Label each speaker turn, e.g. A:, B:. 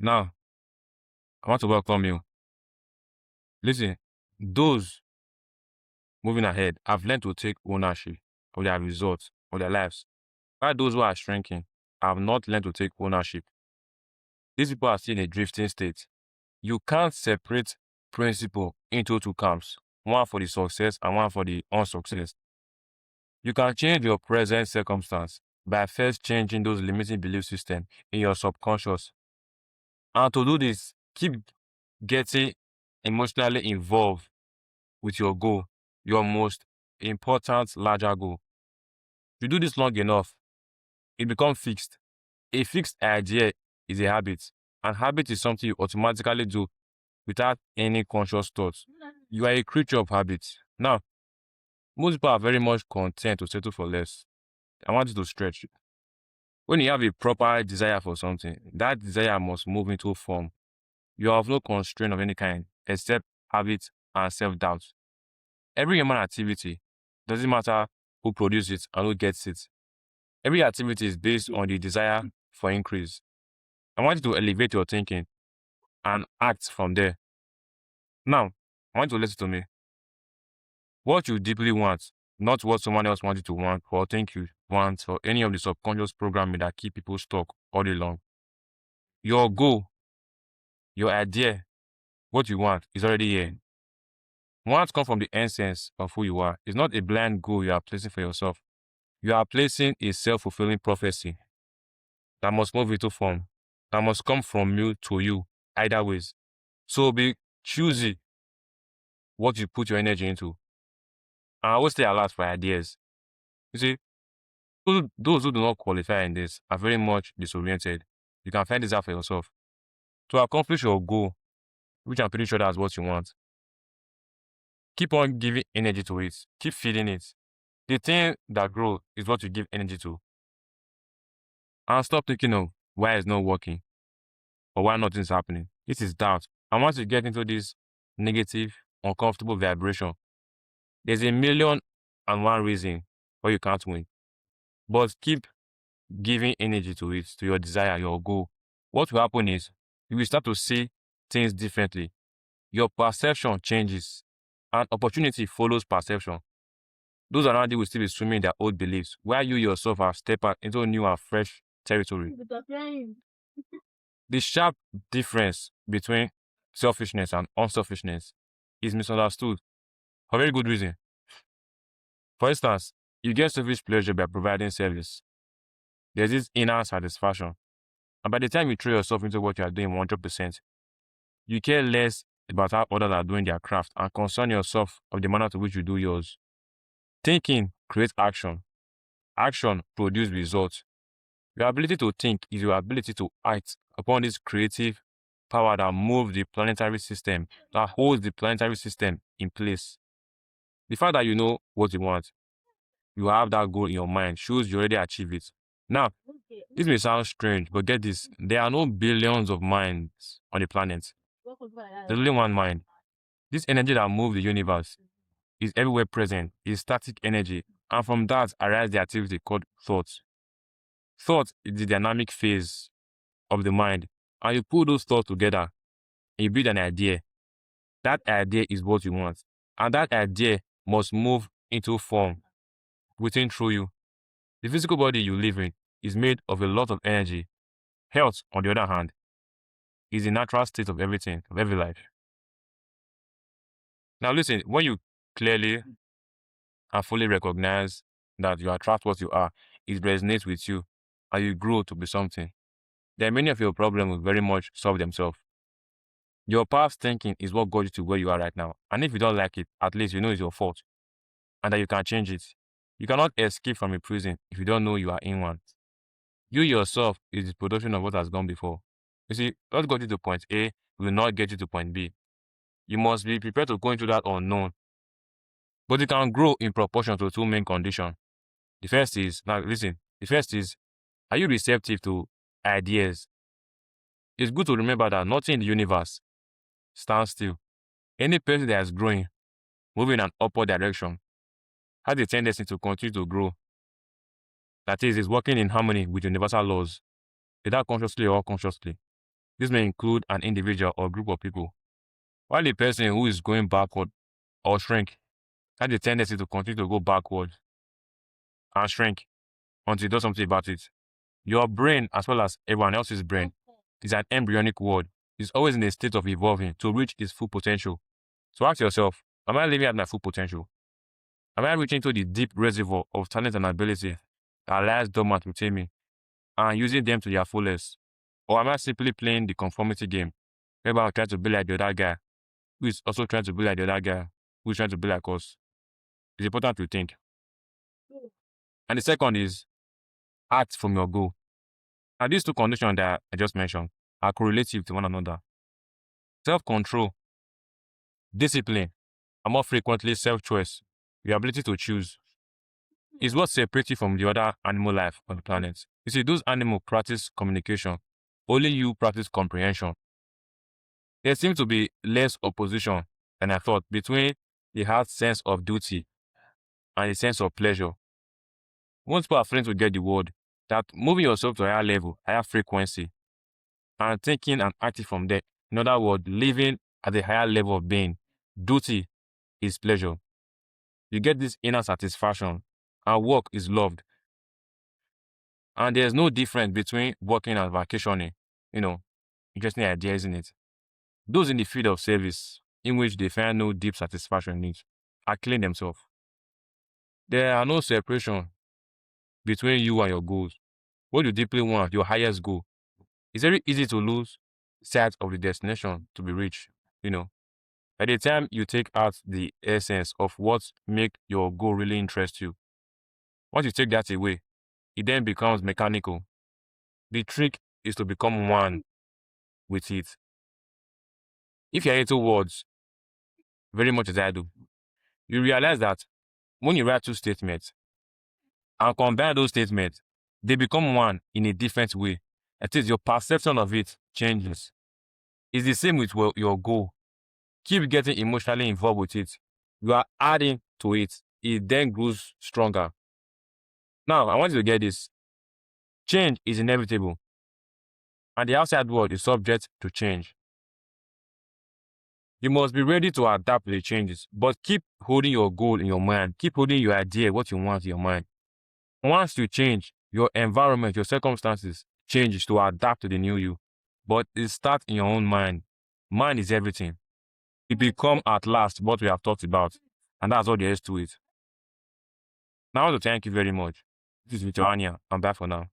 A: Now, I want to welcome you. Listen, those moving ahead have learned to take ownership of their results, of their lives. While those who are shrinking have not learned to take ownership. These people are still in a drifting state. You can't separate principle into two camps, one for the success and one for the unsuccess. You can change your present circumstance by first changing those limiting belief systems in your subconscious. And to do this, keep getting emotionally involved with your goal, your most important, larger goal. If you do this long enough, it becomes fixed. A fixed idea is a habit, and habit is something you automatically do without any conscious thoughts. You are a creature of habits. Now, most people are very much content to settle for less. I want you to stretch. When you have a proper desire for something, that desire must move into form. You have no constraint of any kind except habit and self-doubt. Every human activity, doesn't matter who produces it and who gets it. Every activity is based on the desire for increase. I want you to elevate your thinking and act from there. Now, I want you to listen to me. What you deeply want, not what someone else wants you to want or think you want, or any of the subconscious programming that keep people stuck all day long. Your goal, your idea, what you want is already here. Wants come from the essence of who you are. It's not a blind goal you are placing for yourself. You are placing a self-fulfilling prophecy that must move into form, that must come from you to you, either ways. So be choosy what you put your energy into. And always stay alert for ideas. You see, those who do not qualify in this are very much disoriented. You can find this out for yourself. To accomplish your goal, which I'm pretty sure that's what you want, keep on giving energy to it. Keep feeding it. The thing that grows is what you give energy to. And stop thinking of why it's not working or why nothing's happening. This is doubt. And once you get into this negative, uncomfortable vibration, there's a million and one reason why you can't win. But keep giving energy to it, to your desire, your goal. What will happen is you will start to see things differently. Your perception changes, and opportunity follows perception. Those around you will still be swimming in their old beliefs, while you yourself have stepped out into new and fresh territory. The sharp difference between selfishness and unselfishness is misunderstood for very good reason. For instance, you get selfish pleasure by providing service. There's this inner satisfaction. And by the time you throw yourself into what you are doing 100%, you care less about how others are doing their craft and concern yourself of the manner to which you do yours. Thinking creates action. Action produces results. Your ability to think is your ability to act upon this creative power that moves the planetary system, that holds the planetary system in place. The fact that you know what you want, you have that goal in your mind, shows you already achieve it. Now, this may sound strange, but get this, there are no billions of minds on the planet. There's only one mind. This energy that moves the universe is everywhere present, is static energy, and from that arises the activity called thought. Thought is the dynamic phase of the mind, and you put those thoughts together, and you build an idea. That idea is what you want, and that idea must move into form within through you. The physical body you live in is made of a lot of energy. Health, on the other hand, is the natural state of everything, of every life. Now listen, when you clearly and fully recognize that you attract what you are, it resonates with you, and you grow to be something, then many of your problems will very much solve themselves. Your past thinking is what got you to where you are right now. And if you don't like it, at least you know it's your fault and that you can change it. You cannot escape from a prison if you don't know you are in one. You yourself is the production of what has gone before. You see, what got you to point A will not get you to point B. You must be prepared to go into that unknown. But it can grow in proportion to two main conditions. The first is, are you receptive to ideas? It's good to remember that nothing in the universe stands still. Any person that is growing, moving in an upward direction, has a tendency to continue to grow. That is working in harmony with universal laws, either consciously or unconsciously. This may include an individual or group of people. While a person who is going backward or shrink has a tendency to continue to go backward and shrink until it does something about it. Your brain, as well as everyone else's brain, is an embryonic world. It's always in a state of evolving to reach its full potential. So ask yourself, am I living at my full potential? Am I reaching to the deep reservoir of talent and ability that lies dormant within me and using them to their fullest? Or am I simply playing the conformity game, whereby I'm trying to be like the other guy, who is also trying to be like the other guy, who is trying to be like us? It's important to think. And the second is act from your goal. And these two conditions that I just mentioned are correlative to one another. Self-control, discipline, and more frequently self-choice, your ability to choose, is what separates you from the other animal life on the planet. You see, those animals practice communication. Only you practice comprehension. There seems to be less opposition than I thought between the hard sense of duty and the sense of pleasure. Most people are failing to get the word that moving yourself to a higher level, higher frequency, and thinking and acting from there. In other words, living at a higher level of being. Duty is pleasure. You get this inner satisfaction, and work is loved. And there's no difference between working and vacationing. Interesting idea, isn't it? Those in the field of service, in which they find no deep satisfaction in it, are killing themselves. There are no separation between you and your goals. What you deeply want, your highest goal, it's very easy to lose sight of the destination to be reached. By the time you take out the essence of what make your goal really interest you, once you take that away, it then becomes mechanical. The trick is to become one with it. If you're into words, very much as I do, you realize that when you write two statements and combine those statements, they become one in a different way. That is, your perception of it changes. It's the same with your goal. Keep getting emotionally involved with it. You are adding to it. It then grows stronger. Now, I want you to get this. Change is inevitable, and the outside world is subject to change. You must be ready to adapt to the changes, but keep holding your goal in your mind. Keep holding your idea, what you want in your mind. Once you change, your environment, your circumstances changes to adapt to the new you. But it starts in your own mind. Mind is everything. It become at last what we have talked about, and that's all there is to it. Now I want to thank you very much. This is Anya. I'm back for now.